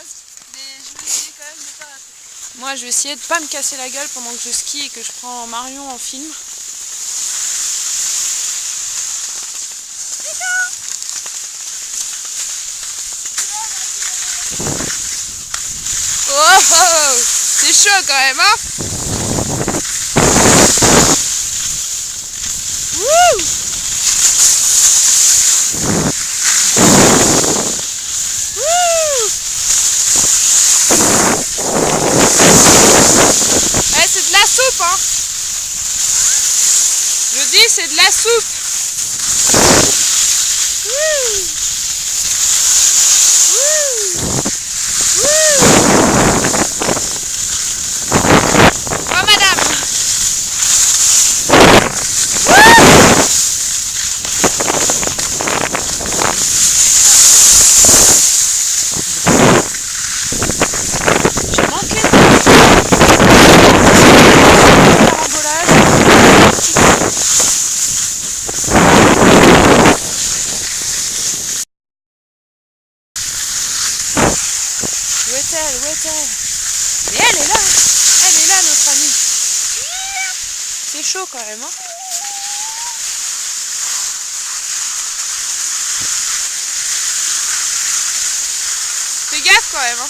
base, mais je vais essayer quand même de pas rater. Moi je vais essayer de pas me casser la gueule pendant que je skie et que je prends Marion en film. Oh, oh, oh, c'est chaud quand même, hein. Wouh. Eh, c'est de la soupe, hein. Je dis, c'est de la soupe. Wouh. Oh madame. J'ai manqué de carambolage. Où est-elle? Où est-elle? Mais elle est là. Elle est là, notre amie. C'est chaud quand même, hein. Fais gaffe quand même, hein.